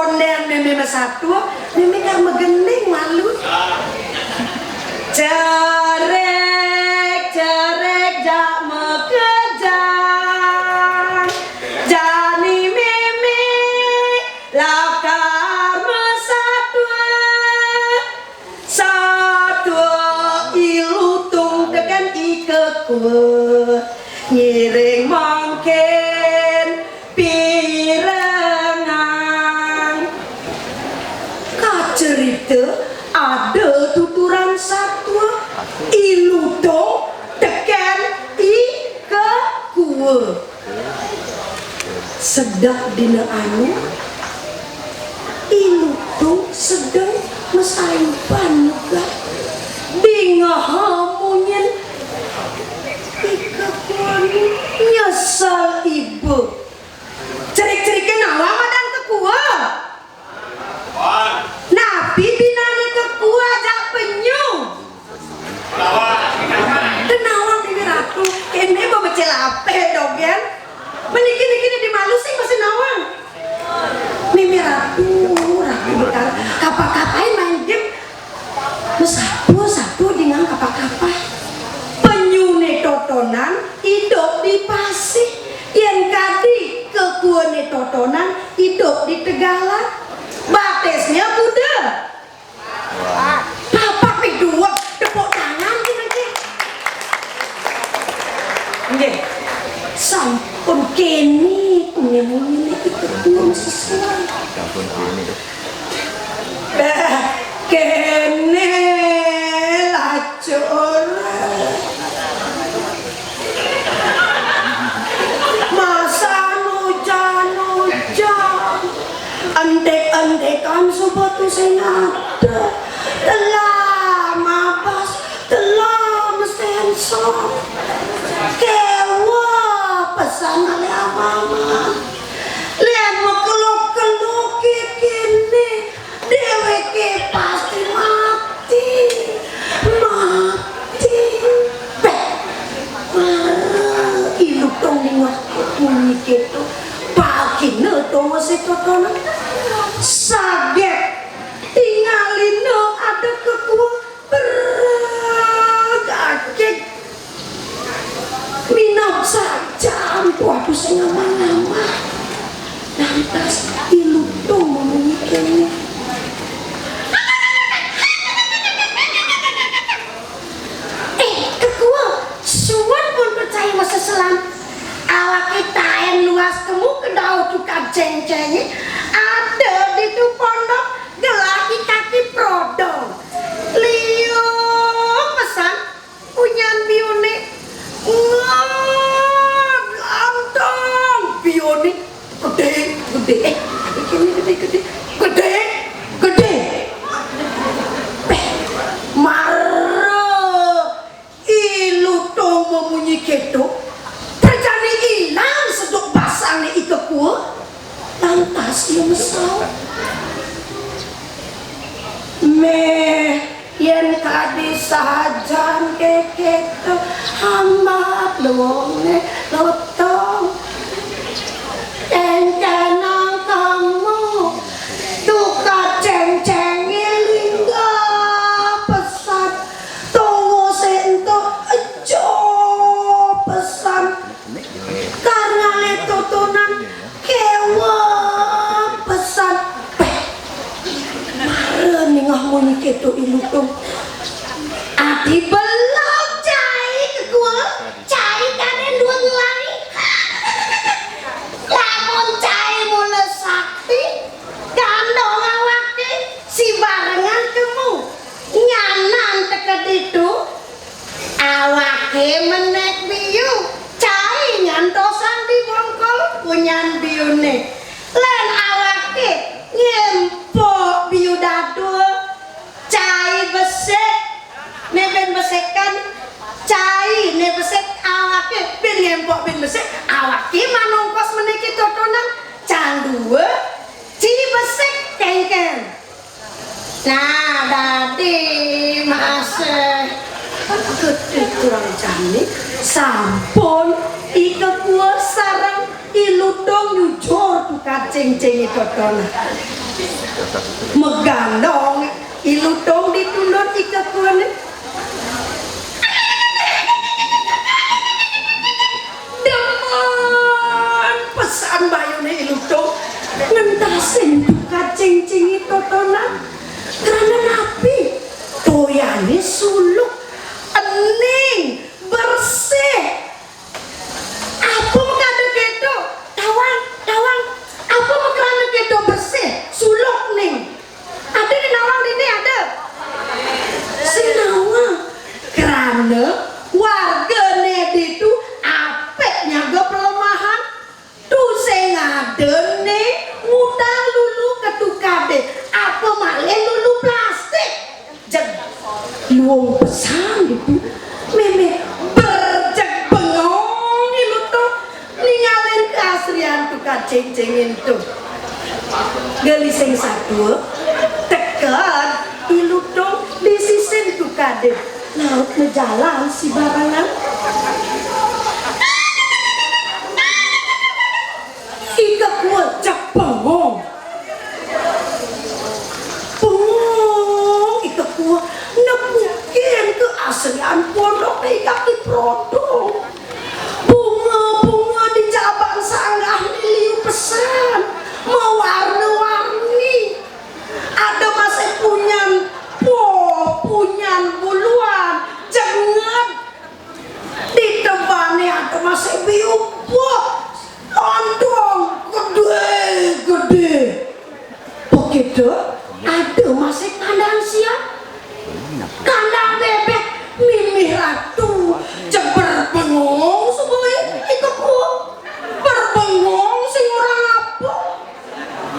Onden meme satu, meme kan megening malu. Cerek jak mekejang, jani meme lakar satu ilutung tekan ikekwe ngiring mangken pirengan kacerita ada tuturan satu ilutung tekan ikekwe sedap dina anu ilutung sedang mesaipan juga dingahamunyen ikekuani nyesal ibu cerik-ceriknya nawang dan kekua nabi binane kekua jak penyu kenawang di ratu ini mau becel ape dong kan menikini dimalu sih masih nawang mimi ratu bekal kapan main game sapu dengan kapal penyune totonan hidup di Pasir yang kadi kekuane totonan hidup di Tegalan batesnya Buddha apa pidua tepuk tangan gini nggih sampun kene punya itu masih selalu sampun kene lacur masa hujan andek-andekan sobat sing ada telah mabas telah mesensor kewa pesan ale mama lihat mau keluk kini dheweke pasti mati ilu tong dingah bunyi gitu pagine to masih totonan saget tinggalin ada kekuat bergakit minum saja ampuh aku sengaman-ngaman lantas ilu tong memungkinnya masa selam awak kita yang luas kemu kedau tukar ceng-cengi ada di tu pondok gelaki kaki prodong liu pesan punyan bionik lantong bionik gede memunyi ketok perjani hilang seduk pasang ni ikekua lantas dia mesau yen kadi sajan keketo hamat luwone lotong encanang kamu tukar ceng-cengi lingga pesan tunggu sento pesan karena letotonan kewa pesan marah ningah muni keto ilutung adi belum cai ke gua cai kane dua lari lamun cai mula sakti gandong awake si barengan kemu nyanan teket itu awake menek biu cai nyantosan di bongkol punyan biune len awake nyempok biu dadul cai besek neben besekan cai ne besek awake ben nyempok ben besek awake manongkos meniki totonan candue ci besek kengkeng nah dadi masih gede kurang cantik sampun ikekua sarang ilutong nyujur tukar ceng-ceng totonan megandong ilutong ditundon ikakuan demen pesan bayune ilutong ngentasin duka cing-cingi totonan karena napi toyane suluk ening bersih apa mengada gitu tawang apa mengada gitu bersih suluk ning ada di nawang ini ada senawang karena warga nedi itu apek nyaga pelemahan tuh sengade nih ngutang lulu ketukade apa malah lulu plastik jangan luang pesan gitu meme berjek bengong lu tuh ninggalin keaslian tukar ceng-cengin tuh gelising satu tekan ilu dong disisin tukade laut ngejalan si barangan ika kuat cak bengong ika kuat nepukin keaslian pondok ika diprodok bunga di cabang sanggah liu pesan mewarna-warni ada masih punyan buluan jangan ditebani ada masih biupok ondong gede begitu ada masih kandang siap kandang bebek mimih ratu jeber bengong sebagai ikaku berbengong sing orang apa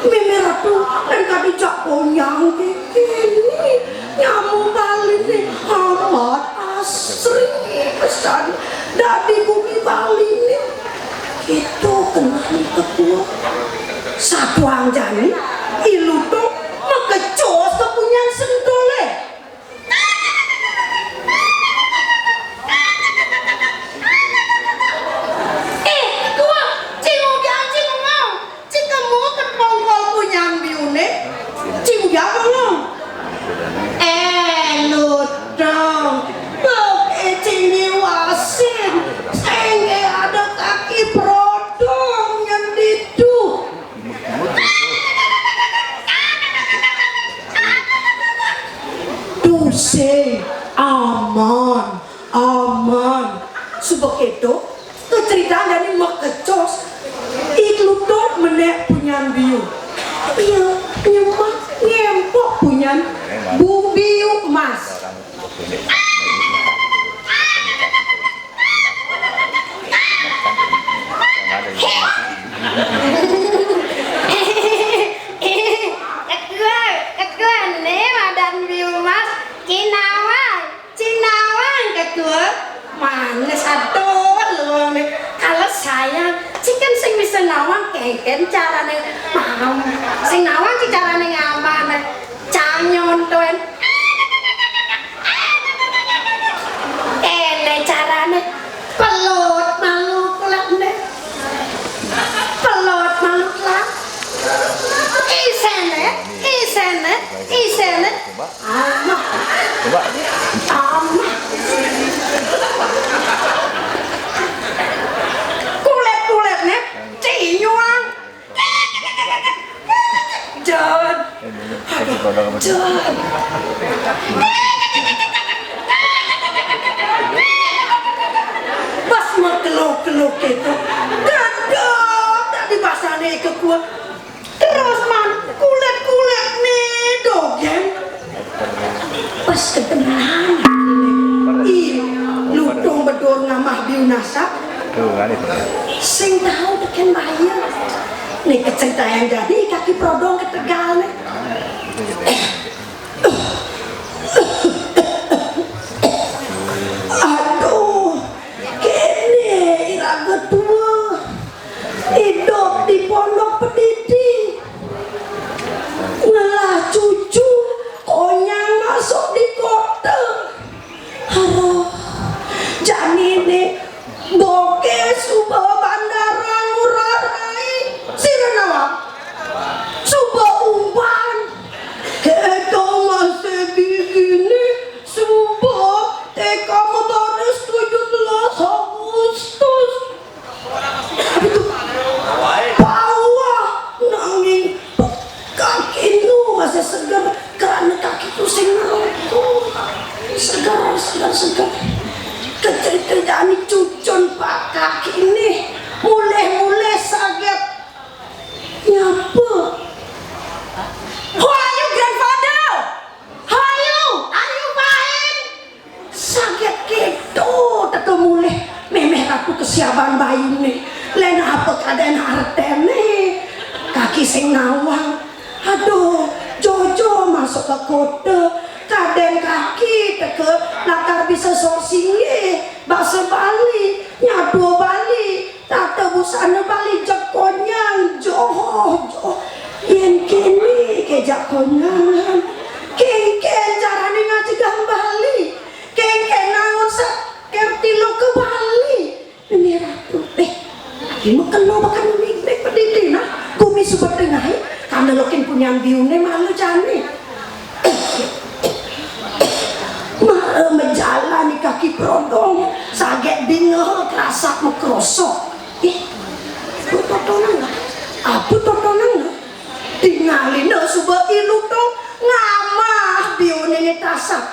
mimih ratu dan kadijak konyang kini nyamuk balik nih amat asri pesan dari bumi Bali nih itu kenal ketua satu anjani ilu tuh mekecos kepunyan sentole ketua cing udah cing ngomong cing kamu kepongkol punyan biune cing udah ngomong lu dong cing diwasin senge ada kaki prodong yang itu Duse aman sebegitu keceritaan dari makecos iklu dong menek punyan biu iya nyemak ngempok punyan biu mas ketua nih madan biu mas cinawang ketua mana satu lu nih kalau saya cikan sing bisa nawang kengken carane mau sing nawang ci carane ngamane canyon tuan carane pelot maluk lah nih pelot maluk lah isene amah kulit-kulitnya cinyuang jangan pas mengeluk-geluk itu dadap tak dibasane ke gua terus man kulit-kulit nih dogen pas ketenahan lutung bedor ngamah biu nasab sing tahu deken bayar nih kecerita yang jadi kaki prodong ke Tegal nih aduh kene iraga tua hidup di pondok pendidik ngelah cucu konyang masuk di kota haro janine boke subah bandara ngurai sirena subah umpa kaki ini mulai sakit nyapa. Who are you, grandfather? Are you fine? Sakit gitu, tetap mulai memeh aku kesiapan bayi nih. Lain apa keadaan harta nih? Kaki sing nawang. Aduh, Jojo masuk ke kota. Kadang kaki teke nakar bisa sorsinge. Bahasa Bali, nyadu Bali. Tata busana Bali jakonyang. Jojo. Yen kini ke jakonyangan. Ken carane ngacegang Bali. Ken nangon sak kertilo ke Bali. Ini ratu. Ini kena makan mik pedidi nah. Kumi subat tengah. Karena lokin punya biune malu jane. Menjalani kaki prodong. Saget dingeh kerasa mekrosok. Aku totonan lah. Aku totonan lah. Tinggalin subah ilu dong. Ngamah biune ini tasak.